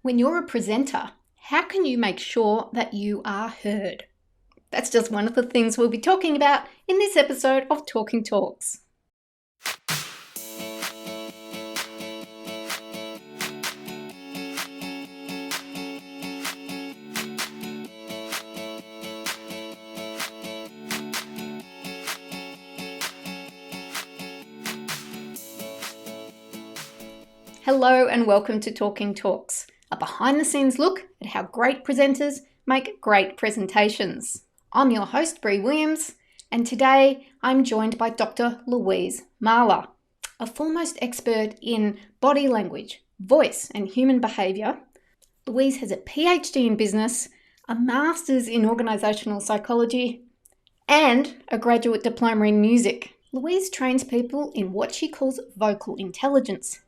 When you're a presenter, how can you make sure that you are heard? That's just one of the things we'll be talking about in this episode of Talking Talks. Hello and welcome to Talking Talks, a behind-the-scenes look at how great presenters make great presentations. I'm your host, Bri Williams, and today I'm joined by Dr. Louise Mahler, a foremost expert in body language, voice, and human behaviour. Louise has a PhD in business, a master's in organisational psychology, and a graduate diploma in music. Louise trains people in what she calls vocal intelligence,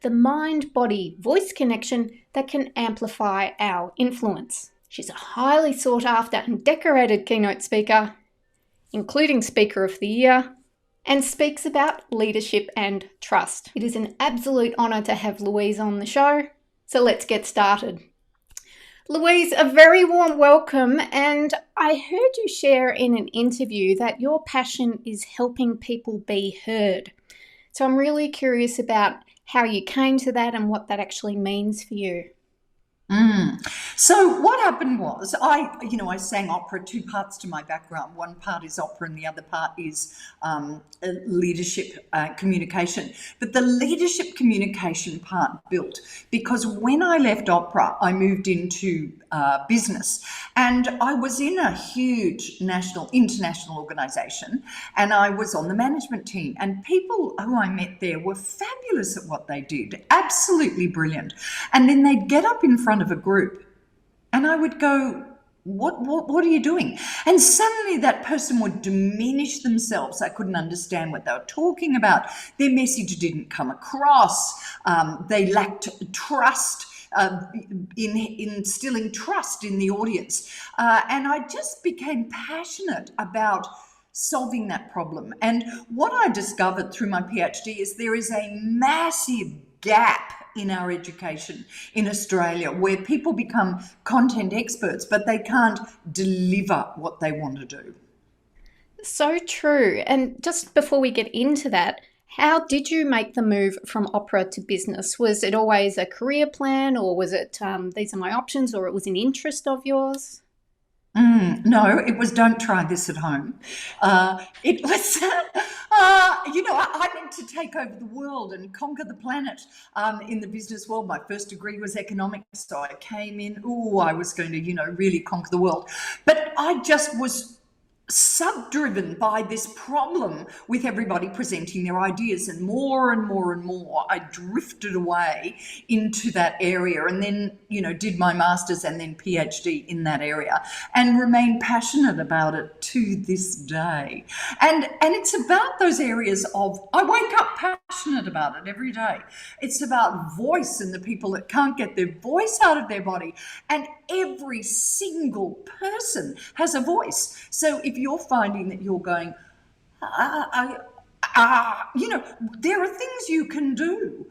the mind-body-voice connection that can amplify our influence. She's a highly sought-after and decorated keynote speaker, including Speaker of the Year, and speaks about leadership and trust. It is an absolute honour to have Louise on the show, so let's get started. Louise, a very warm welcome, and I heard you share in an interview that your passion is helping people be heard. So I'm really curious about how you came to that and what that actually means for you. So what happened was I sang opera, two parts to my background. One part is opera and the other part is leadership communication. But the leadership communication part built because when I left opera, I moved into business, and I was in a huge international organisation, and I was on the management team, and people who I met there were fabulous at what they did, absolutely brilliant. And then they'd get up in front of a group and I would go, what are you doing? And suddenly that person would diminish themselves. I couldn't understand what they were talking about. Their message didn't come across. They lacked trust, instilling trust in the audience. And I just became passionate about solving that problem. And what I discovered through my PhD is there is a massive gap in our education in Australia where people become content experts, but they can't deliver what they want to do. So true. And just before we get into that, how did you make the move from opera to business? Was it always a career plan, or was it these are my options, or it was an interest of yours? No, it was don't try this at home. It was, I meant to take over the world and conquer the planet in the business world. My first degree was economics, so I came in, I was going to, really conquer the world. But I just was subdriven by this problem with everybody presenting their ideas, and more I drifted away into that area, and then did my master's and then PhD in that area, and remain passionate about it to this day. And it's about those areas of, I wake up passionate about it every day. It's about voice and the people that can't get their voice out of their body, and every single person has a voice. So if you're finding that you're going, there are things you can do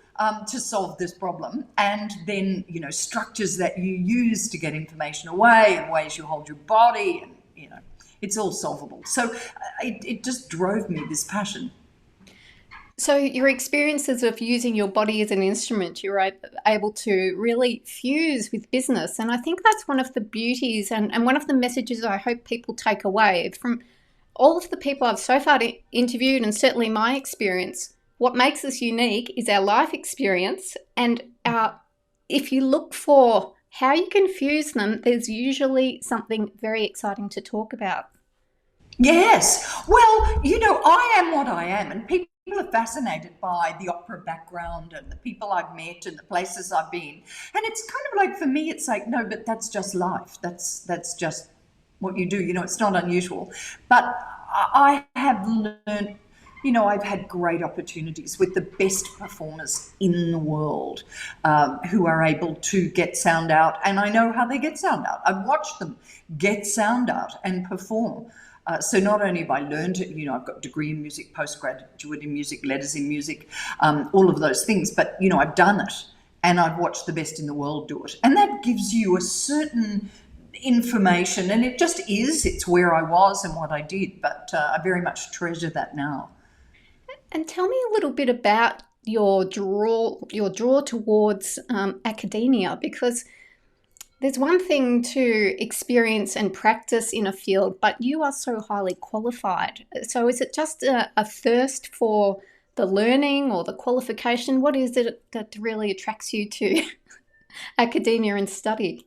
to solve this problem, and then, structures that you use to get information away and ways you hold your body, and, it's all solvable. So it just drove me, this passion. So your experiences of using your body as an instrument, you're able to really fuse with business. And I think that's one of the beauties and one of the messages I hope people take away from all of the people I've so far interviewed, and certainly my experience. What makes us unique is our life experience. And if you look for how you can fuse them, there's usually something very exciting to talk about. Yes. Well, I am what I am, and people are fascinated by the opera background and the people I've met and the places I've been. And it's kind of like, for me, it's like, no, but that's just life. That's just what you do. It's not unusual. But I have learned, I've had great opportunities with the best performers in the world who are able to get sound out. And I know how they get sound out. I've watched them get sound out and perform. So not only have I learned it, I've got a degree in music, postgraduate in music, letters in music, all of those things, but, I've done it. and I've watched the best in the world do it. And that gives you a certain information, and it just is. It's where I was and what I did, but I very much treasure that now. And tell me a little bit about your draw towards academia, because there's one thing to experience and practice in a field, but you are so highly qualified. So is it just a thirst for the learning or the qualification? What is it that really attracts you to academia and study?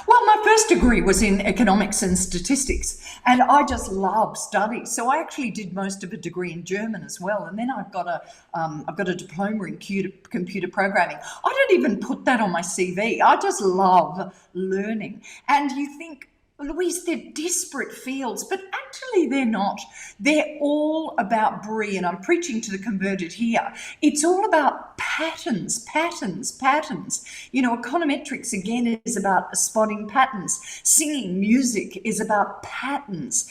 Well, my first degree was in economics and statistics, and I just love study. So I actually did most of a degree in German as well, and then I've got a diploma in computer programming. I don't even put that on my CV. I just love learning. And you think, Louise, they're disparate fields, but actually they're not. They're all about Bri, and I'm preaching to the converted here. It's all about patterns. You know, econometrics, again, is about spotting patterns. Singing, music is about patterns.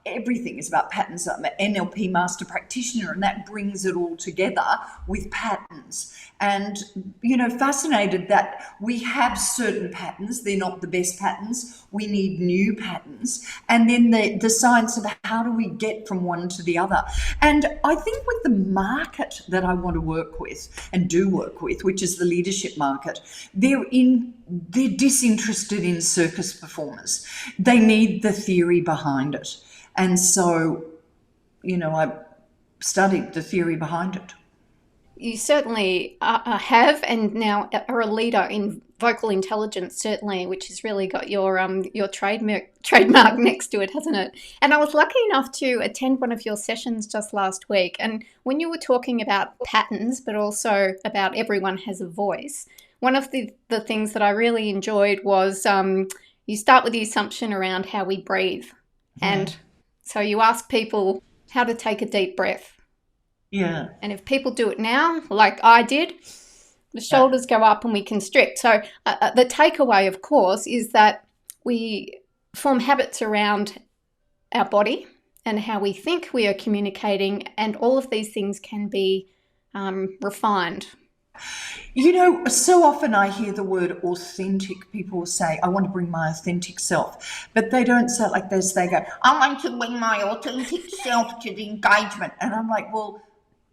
Everything is about patterns. I'm an NLP master practitioner, and that brings it all together with patterns. And, you know, fascinated that we have certain patterns. They're not the best patterns. We need new patterns. And then the science of how do we get from one to the other. And I think with the market that I want to work with and do work with, which is the leadership market, they're disinterested in circus performers. They need the theory behind it. And so, you know, I studied the theory behind it. You certainly have, and now are a leader in vocal intelligence, certainly, which has really got your trademark next to it, hasn't it? And I was lucky enough to attend one of your sessions just last week. And when you were talking about patterns, but also about everyone has a voice, one of the things that I really enjoyed was you start with the assumption around how we breathe. And so you ask people how to take a deep breath. Yeah. And if people do it now, like I did, the shoulders go up and we constrict. So the takeaway, of course, is that we form habits around our body and how we think we are communicating, and all of these things can be refined. You know, so often I hear the word authentic. People say, I want to bring my authentic self. But they don't say it like this. They go, I want to bring my authentic self to the engagement. And I'm like, well,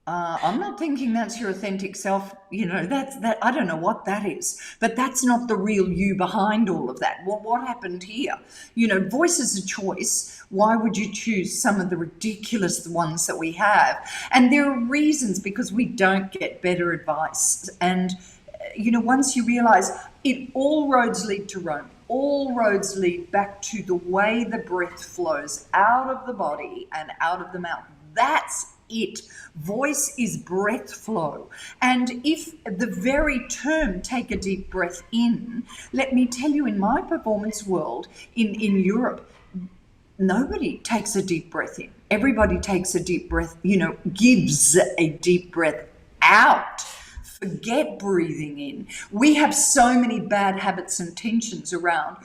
I'm not thinking that's your authentic self. You know, that I don't know what that is, but that's not the real you behind all of that. What happened here? You know, voice is a choice. Why would you choose some of the ridiculous ones that we have? And there are reasons, because we don't get better advice. And, you know, once you realize it, all roads lead to Rome. All roads lead back to the way the breath flows out of the body and out of the mouth. That's it. Voice is breath flow. And if the very term take a deep breath in, let me tell you, in my performance world in Europe, nobody takes a deep breath in. Everybody takes a deep breath, you know, gives a deep breath out. Forget breathing in. We have so many bad habits and tensions around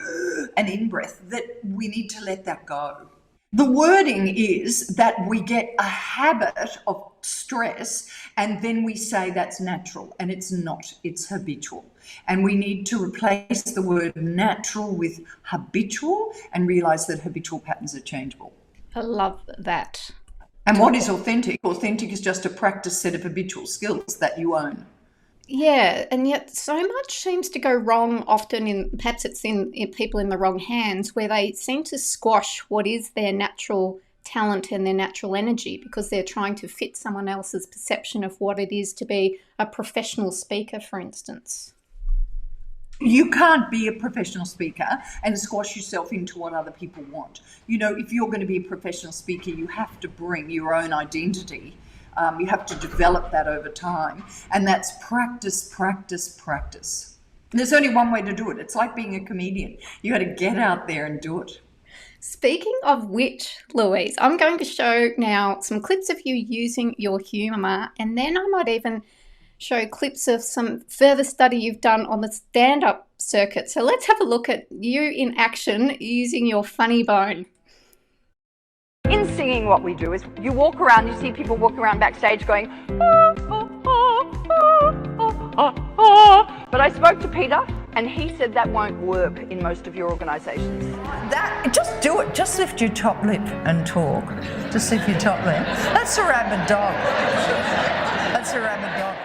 an in-breath that we need to let that go. The wording is that we get a habit of stress and then we say that's natural, and it's not, it's habitual. And we need to replace the word natural with habitual and realize that habitual patterns are changeable. I love that. And what is authentic? Authentic is just a practice set of habitual skills that you own. Yeah, and yet so much seems to go wrong often, perhaps it's in people in the wrong hands, where they seem to squash what is their natural talent and their natural energy because they're trying to fit someone else's perception of what it is to be a professional speaker, for instance. You can't be a professional speaker and squash yourself into what other people want. You know, if you're going to be a professional speaker, you have to bring your own identity. You have to develop that over time. And that's practice. And there's only one way to do it. It's like being a comedian. You got to get out there and do it. Speaking of which, Louise, I'm going to show now some clips of you using your humour, and then I might even show clips of some further study you've done on the stand-up circuit. So let's have a look at you in action using your funny bone. In singing, what we do is you walk around, you see people walk around backstage going, oh, oh, oh, oh, oh, But I spoke to Peter and he said that won't work in most of your organisations. Just do it. Just lift your top lip and talk. Just lift your top lip. That's a rabid dog. That's a rabid dog.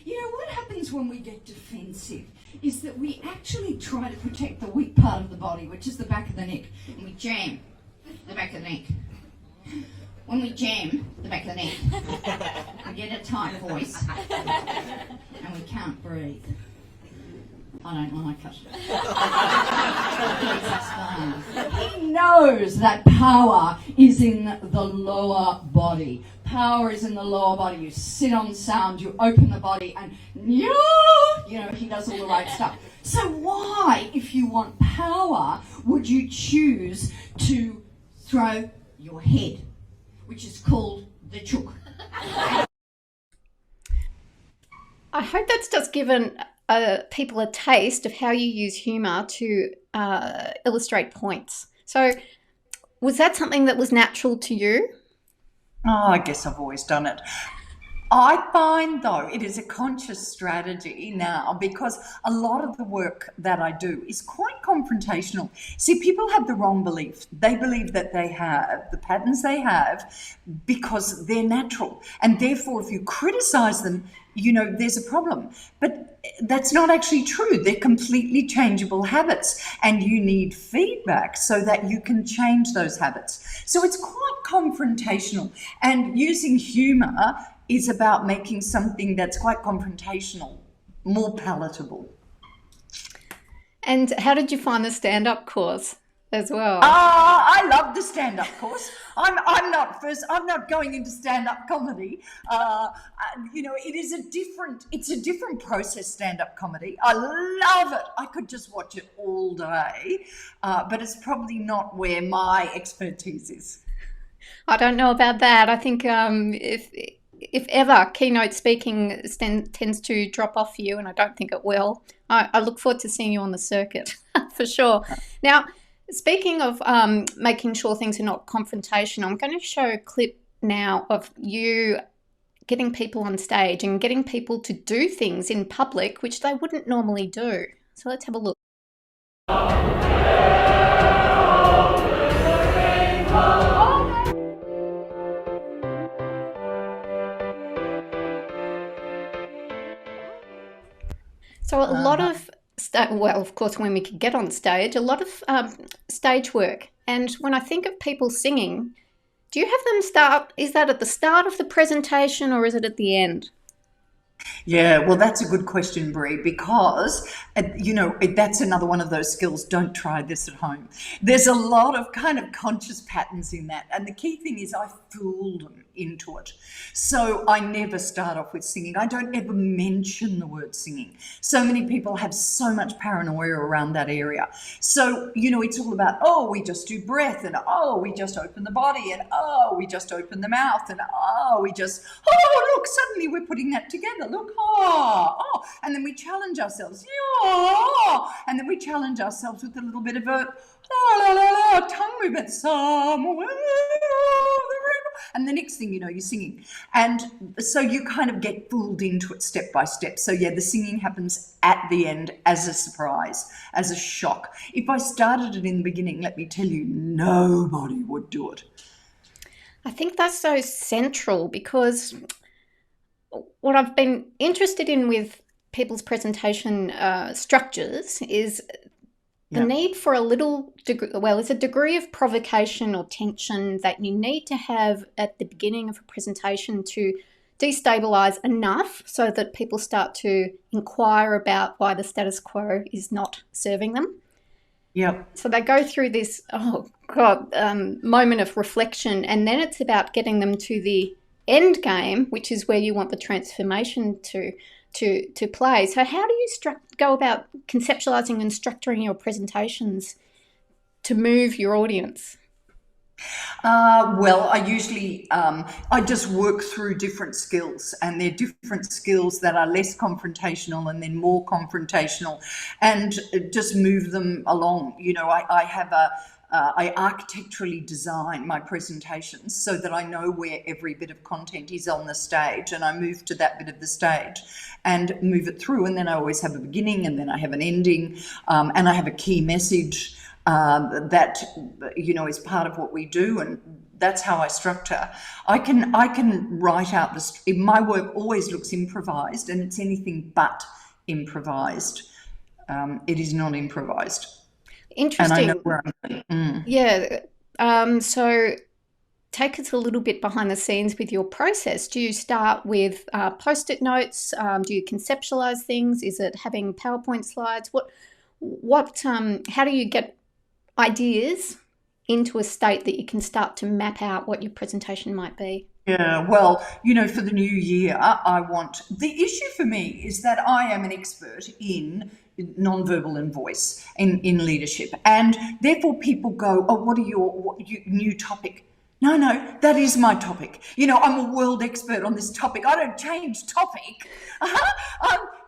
You know, what happens when we get defensive is that we actually try to protect the weak part of the body, which is the back of the neck, and we jam the back of the neck. When we jam the back of the neck, we get a tight voice, and we can't breathe. I don't like it. He knows that power is in the lower body. Power is in the lower body. You sit on sound, you open the body, and you know, he does all the right stuff. So why, if you want power, would you choose to throw your head, which is called the chook? I hope that's just given people a taste of how you use humour to illustrate points. So was that something that was natural to you? Oh, I guess I've always done it. I find, though, it is a conscious strategy now because a lot of the work that I do is quite confrontational. See, people have the wrong belief. They believe that they have the patterns they have because they're natural. And therefore, if you criticise them, you know, there's a problem. But that's not actually true. They're completely changeable habits and you need feedback so that you can change those habits. So it's quite confrontational. And using humour is about making something that's quite confrontational more palatable. And how did you find the stand-up course as well? I love the stand-up course. I'm not going into stand-up comedy. You know, it's a different process, stand-up comedy. I love it. I could just watch it all day, but it's probably not where my expertise is. I don't know about that. I think if ever keynote speaking tends to drop off for you, and I don't think it will, I look forward to seeing you on the circuit for sure. Now, speaking of making sure things are not confrontational, I'm going to show a clip now of you getting people on stage and getting people to do things in public which they wouldn't normally do. So let's have a look. So a lot of, well, of course, when we could get on stage, a lot of stage work. And when I think of people singing, do you have them start, is that at the start of the presentation or is it at the end? Yeah, well, that's a good question, Bri, because, you know, that's another one of those skills. Don't try this at home. There's a lot of kind of conscious patterns in that. And the key thing is I fool them into it. So I never start off with singing. I don't ever mention the word singing. So many people have so much paranoia around that area. So, you know, it's all about, oh, we just do breath, and oh, we just open the body, and oh, we just open the mouth, and oh, we just, oh, look, suddenly we're putting that together. Look, oh, and then we challenge ourselves, yeah, and then we challenge ourselves with a little bit of a tongue movement somewhere, and the next thing you know, you're singing. And so you kind of get fooled into it step by step. So yeah, the singing happens at the end as a surprise, as a shock. If I started it in the beginning, let me tell you, nobody would do it. I think that's so central because what I've been interested in with people's presentation structures is the need for a little degree, well, it's a degree of provocation or tension that you need to have at the beginning of a presentation to destabilize enough so that people start to inquire about why the status quo is not serving them. Yep. So they go through this, moment of reflection, and then it's about getting them to the end game, which is where you want the transformation to play. So how do you go about conceptualizing and structuring your presentations to move your audience? Well, I usually, I just work through different skills, and they're different skills that are less confrontational and then more confrontational, and just move them along. You know, I have I architecturally design my presentations so that I know where every bit of content is on the stage, and I move to that bit of the stage and move it through. And then I always have a beginning, and then I have an ending, and I have a key message that, you know, is part of what we do, and that's how I structure. I can write out my work always looks improvised, and it's anything but improvised. It is not improvised. Interesting. And I know where I'm going. Yeah. So take us a little bit behind the scenes with your process. Do you start with post-it notes? Do you conceptualize things? Is it having PowerPoint slides? How do you get ideas into a state that you can start to map out what your presentation might be? Yeah, well, you know, for the new year, the issue for me is that I am an expert in nonverbal and voice in leadership. And therefore people go, oh, what are your new topic? No, that is my topic. You know, I'm a world expert on this topic. I don't change topic.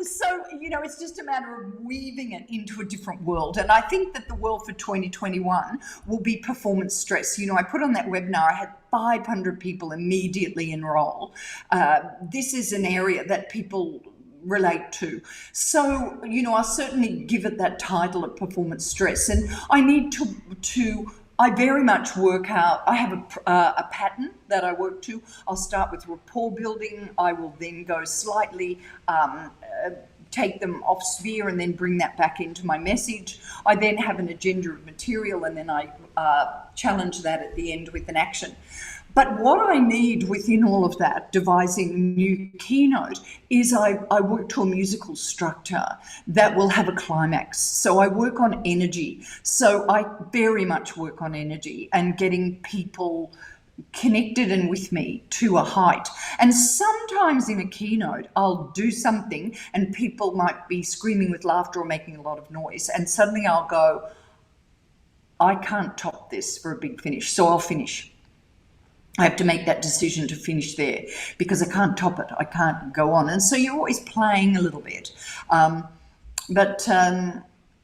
So, you know, it's just a matter of weaving it into a different world. And I think that the world for 2021 will be performance stress. You know, I put on that webinar, I had 500 people immediately enroll. This is an area that people relate to. So, you know, I'll certainly give it that title of performance stress. And I need I very much work out, I have a pattern that I work to. I'll start with rapport building. I will then go slightly, take them off sphere and then bring that back into my message. I then have an agenda of material, and then I challenge that at the end with an action. But what I need within all of that, devising a new keynote, is I work to a musical structure that will have a climax. So I work on energy. So I very much work on energy and getting people connected and with me to a height. And sometimes in a keynote, I'll do something and people might be screaming with laughter or making a lot of noise. And suddenly I'll go, I can't top this for a big finish. So I'll finish. I have to make that decision to finish there because I can't top it. I can't go on. And so you're always playing a little bit.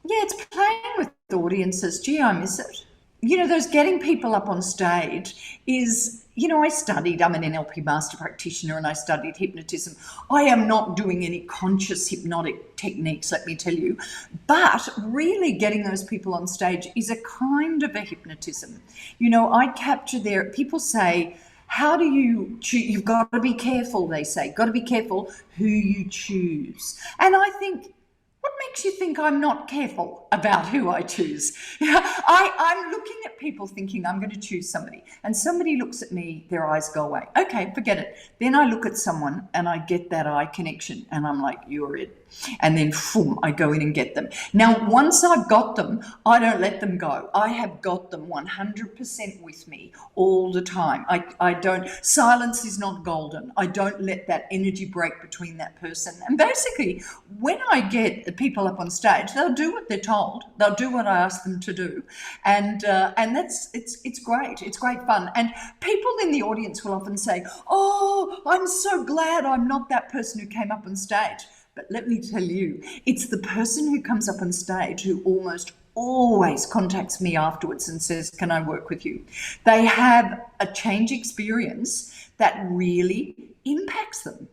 It's playing with audiences. Gee, I miss it. You know, those getting people up on stage is, you know, I'm an NLP master practitioner and I studied hypnotism. I am not doing any conscious hypnotic techniques, let me tell you. But really getting those people on stage is a kind of a hypnotism. You know, I capture people say, how do you choose? You've got to be careful, they say. Got to be careful who you choose. And I think, what makes you think I'm not careful about who I choose? I'm looking at people thinking I'm going to choose somebody, and somebody looks at me, their eyes go away. Okay, forget it. Then I look at someone and I get that eye connection and I'm like, you're it. And then boom, I go in and get them. Now, once I've got them, I don't let them go. I have got them 100% with me all the time. I don't, silence is not golden. I don't let that energy break between that person. And basically, when I get the people up on stage, they'll do what they're told. They'll do what I ask them to do. And it's great. It's great fun. And people in the audience will often say, oh, I'm so glad I'm not that person who came up on stage. But let me tell you, it's the person who comes up on stage who almost always contacts me afterwards and says, can I work with you? They have a change experience that really impacts them.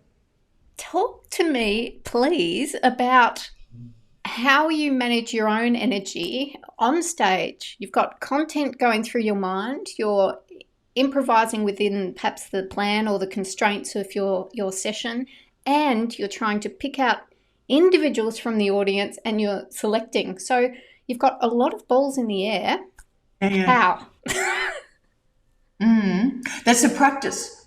Talk to me, please, about how you manage your own energy on stage. You've got content going through your mind. You're improvising within perhaps the plan or the constraints of your session. And you're trying to pick out individuals from the audience and you're selecting. So you've got a lot of balls in the air. Yeah. How? That's a practice.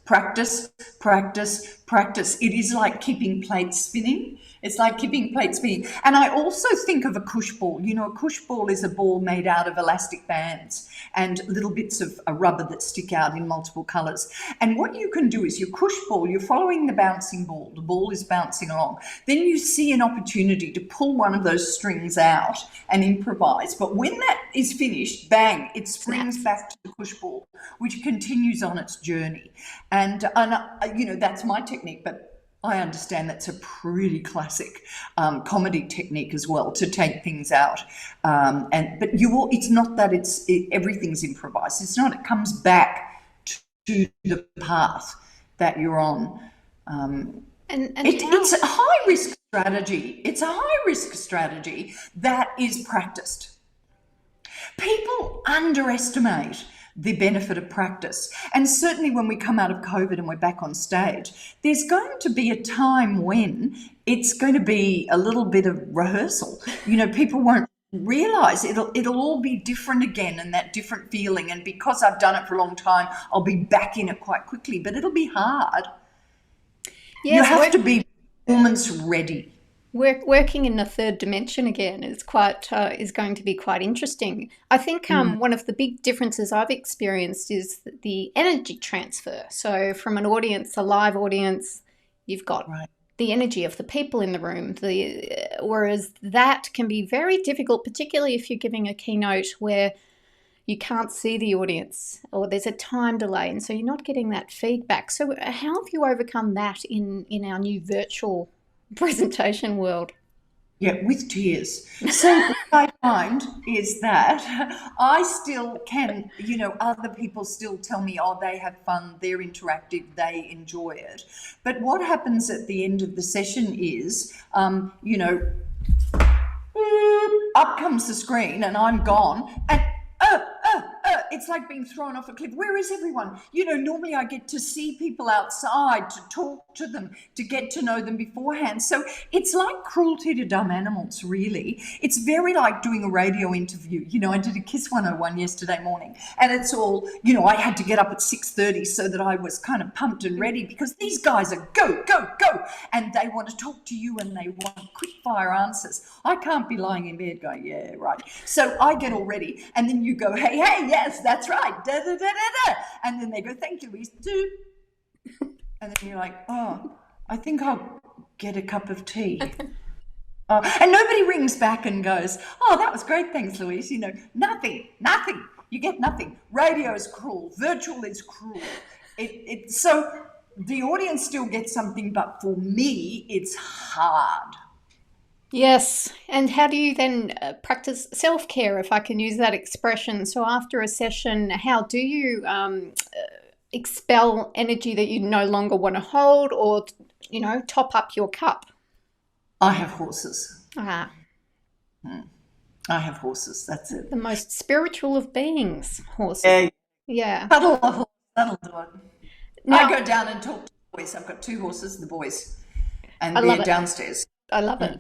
It is like keeping plates spinning. It's like keeping plates spinning. And I also think of a Koosh ball. You know, a Koosh ball is a ball made out of elastic bands and little bits of rubber that stick out in multiple colours. And what you can do is your Koosh ball, you're following the bouncing ball. The ball is bouncing along. Then you see an opportunity to pull one of those strings out and improvise. But when that is finished, bang, it springs back to the Koosh ball, which continues on its journey. And you know, that's my technique. But I understand that's a pretty classic comedy technique as well, to take things out. But it's not that everything's improvised. It's not. It comes back to the path that you're on. It's a high risk strategy. It's a high risk strategy that is practiced. People underestimate the benefit of practice. And certainly when we come out of COVID and we're back on stage, there's going to be a time when it's going to be a little bit of rehearsal. People won't realise it'll all be different again, and that different feeling. And because I've done it for a long time, I'll be back in it quite quickly, but it'll be hard. Yes, you have to be performance ready. Working in the third dimension again is going to be quite interesting. I think one of the big differences I've experienced is the energy transfer. So from an audience, a live audience, you've got the energy of the people in the room. Whereas that can be very difficult, particularly if you're giving a keynote where you can't see the audience or there's a time delay, and so you're not getting that feedback. So how have you overcome that in our new virtual presentation world? Yeah, with tears. So what I find is that I still can, other people still tell me, oh, they have fun, they're interactive, they enjoy it. But what happens at the end of the session is, up comes the screen and I'm gone, and it's like being thrown off a cliff. Where is everyone? Normally I get to see people outside, to talk to them, to get to know them beforehand. So it's like cruelty to dumb animals, really. It's very like doing a radio interview. I did a KISS 101 yesterday morning, and it's all, I had to get up at 6:30 so that I was kind of pumped and ready, because these guys are go, go, go, and they want to talk to you and they want quick fire answers. I can't be lying in bed going, yeah, right. So I get all ready, and then you go, hey, yes, that's right, da, da, da, da, da. And then they go, thank you, Louise, do. And then you're like, oh, I think I'll get a cup of tea. And nobody rings back and goes, oh, that was great, thanks, Louise. Nothing. You get nothing. Radio is cruel. Virtual is cruel. So the audience still gets something, but for me, it's hard. Yes. And how do you then practice self-care, if I can use that expression? So after a session, how do you expel energy that you no longer want to hold, or, top up your cup? I have horses. Ah. I have horses. That's it. The most spiritual of beings, horses. Yeah. That'll do it. Now, I go down and talk to the boys. I've got 2 horses, the boys, and they're downstairs. I love it.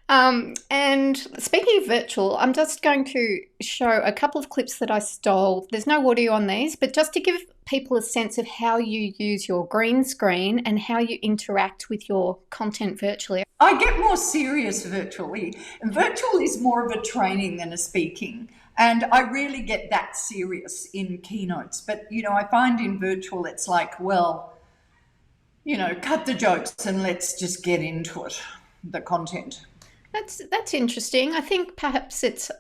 And speaking of virtual, I'm just going to show a couple of clips that I stole. There's no audio on these, but just to give people a sense of how you use your green screen and how you interact with your content virtually. I get more serious virtually. Virtual is more of a training than a speaking. And I really get that serious in keynotes. But, I find in virtual it's like, well, cut the jokes and let's just get into it, the content. That's interesting. I think perhaps it's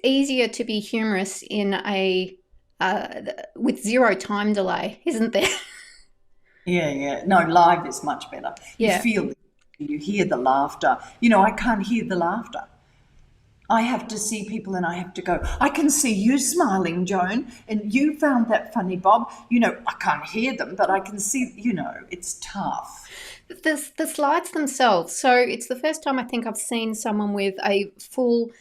easier to be humorous in with 0 time delay, isn't there? Yeah. No, live is much better. Yeah. You feel, you hear the laughter. I can't hear the laughter. I have to see people and I have to go, I can see you smiling, Joan, and you found that funny, Bob. I can't hear them, but I can see, it's tough. The slides themselves. So it's the first time I think I've seen someone with a full,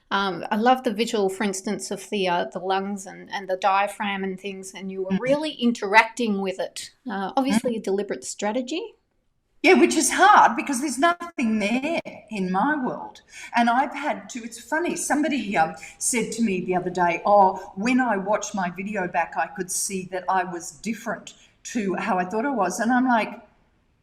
I love the visual, for instance, of the lungs and the diaphragm and things, and you were really interacting with it. Obviously a deliberate strategy. Yeah, which is hard because there's nothing there in my world. And I've had to, it's funny, somebody said to me the other day, oh, when I watched my video back, I could see that I was different to how I thought I was. And I'm like,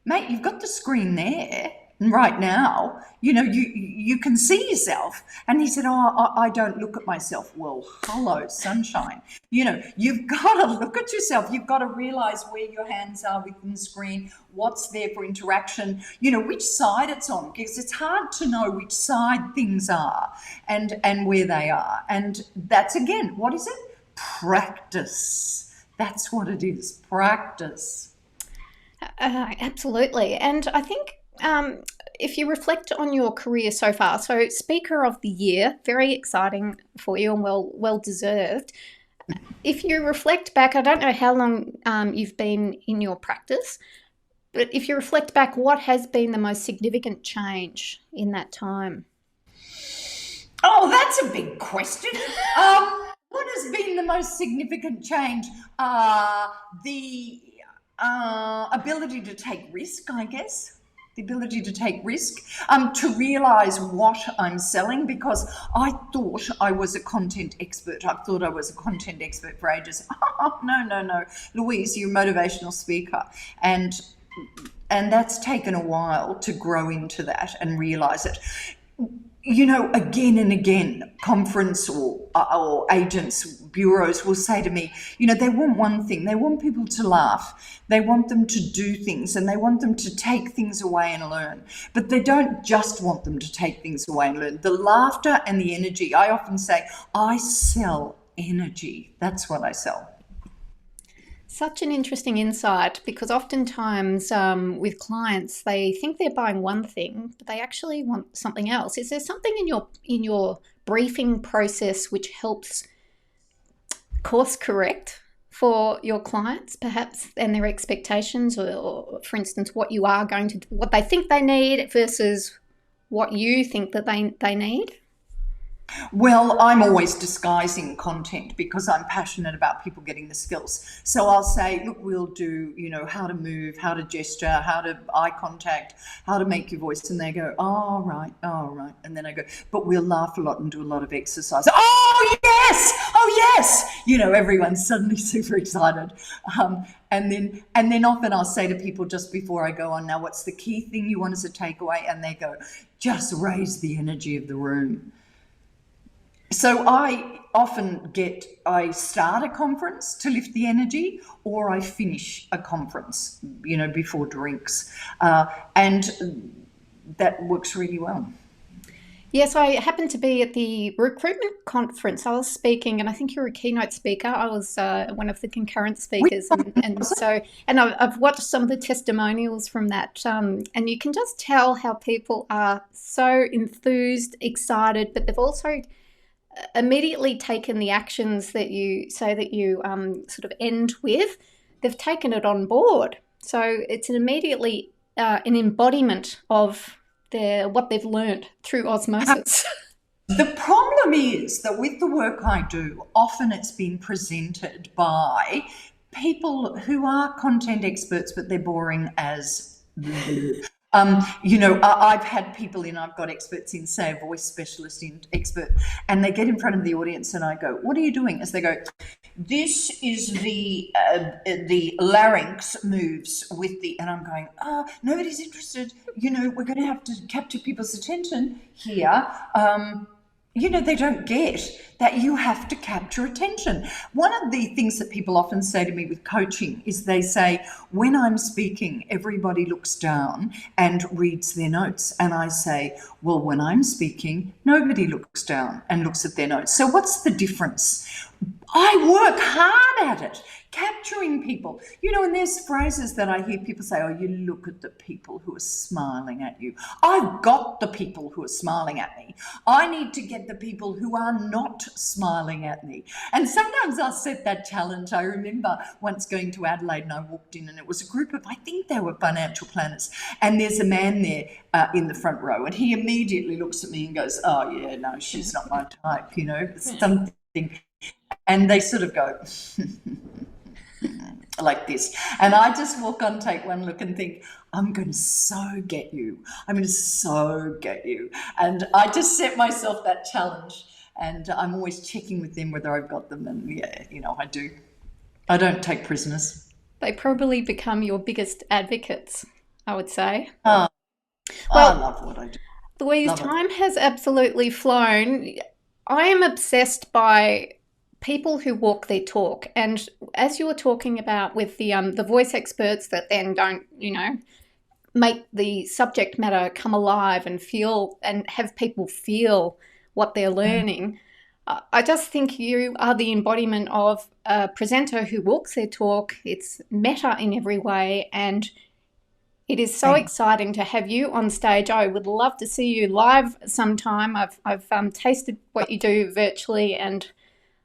mate, you've got the screen there right now. You can see yourself. And he said, oh, I don't look at myself. Well, hello, sunshine. You've got to look at yourself. You've got to realize where your hands are within the screen, what's there for interaction, which side it's on, because it's hard to know which side things are and where they are. And that's, again, what is it? Practice. That's what it is, practice. Absolutely. And I think if you reflect on your career so far, so Speaker of the Year, very exciting for you and well deserved. If you reflect back, I don't know how long you've been in your practice, but if you reflect back, what has been the most significant change in that time? Oh, that's a big question. What has been the most significant change? The ability to take risk, I guess. The ability to take risk, to realise what I'm selling, because I thought I was a content expert. I thought I was a content expert for ages. Oh, no. Louise, you're a motivational speaker. And that's taken a while to grow into that and realise it. You know, again and again, conference or agents, bureaus will say to me, you know, they want one thing. They want people to laugh. They want them to do things, and they want them to take things away and learn. But they don't just want them to take things away and learn. The laughter and the energy, I often say, I sell energy. That's what I sell. Such an interesting insight, because oftentimes with clients, they think they're buying one thing, but they actually want something else. Is there something in your briefing process which helps course correct for your clients, perhaps, and their expectations, or for instance, what they think they need versus what you think that they need? Well, I'm always disguising content because I'm passionate about people getting the skills. So I'll say, look, we'll do, you know, how to move, how to gesture, how to eye contact, how to make your voice. And they go, oh, right. And then I go, but we'll laugh a lot and do a lot of exercise. Oh, yes. You know, everyone's suddenly super excited. And then often I'll say to people just before I go on, now, what's the key thing you want us to take away? And they go, just raise the energy of the room. So I often I start a conference to lift the energy, or I finish a conference, you know, before drinks. And that works really well. Yes, I happened to be at the recruitment conference. I was speaking, and I think you were a keynote speaker. I was one of the concurrent speakers, and I've watched some of the testimonials from that, and you can just tell how people are so enthused, excited, but they've also immediately taken the actions that you say that you sort of end with. They've taken it on board, so it's an embodiment of what they've learned through osmosis. The problem is that with the work I do, often it's been presented by people who are content experts, but they're boring as you know, I've had people in, I've got experts in, say, a voice specialist expert, and they get in front of the audience and I go, what are you doing? As they go, this is the larynx moves with and I'm going, nobody's interested. You know, we're going to have to capture people's attention here. You know, they don't get that you have to capture attention. One of the things that people often say to me with coaching is they say, when I'm speaking, everybody looks down and reads their notes. And I say, well, when I'm speaking, nobody looks down and looks at their notes. So what's the difference? I work hard at it, capturing people. You know, and there's phrases that I hear people say, oh, you look at the people who are smiling at you. I've got the people who are smiling at me. I need to get the people who are not smiling at me. And sometimes I'll set that challenge. I remember once going to Adelaide and I walked in and it was a group of, I think they were financial planners. And there's a man there in the front row and he immediately looks at me and goes, oh, yeah, no, she's not my type, you know, something. And they sort of go like this. And I just walk on, take one look and think, I'm going to so get you. I'm going to so get you. And I just set myself that challenge. And I'm always checking with them whether I've got them. And yeah, you know, I do. I don't take prisoners. They probably become your biggest advocates, I would say. Well, I love what I do. Louise, time has absolutely flown. I am obsessed by people who walk their talk. And as you were talking about with the voice experts that then don't, you know, make the subject matter come alive and feel and have people feel what they're learning, I just think you are the embodiment of a presenter who walks their talk. It's meta in every way, and It is so exciting to have you on stage. I would love to see you live sometime. I've tasted what you do virtually, and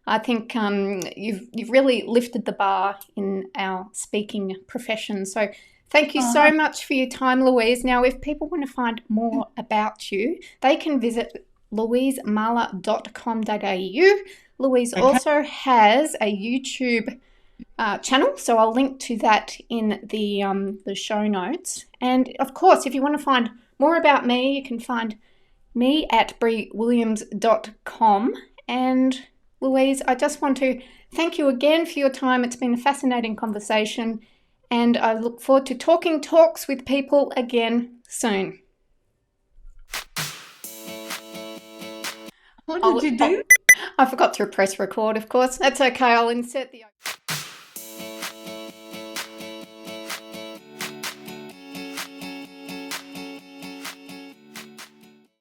I think you've really lifted the bar in our speaking profession. So thank you so much for your time, Louise. Now, if people want to find more about you, they can visit louisemahler.com.au. Louise also has a YouTube channel, so I'll link to that in the show notes. And of course, if you want to find more about me, you can find me at briwilliams.com. And Louise, I just want to thank you again for your time. It's been a fascinating conversation, and I look forward to talking talks with people again soon. What did you do? I forgot to press record, of course. That's okay. I'll insert the...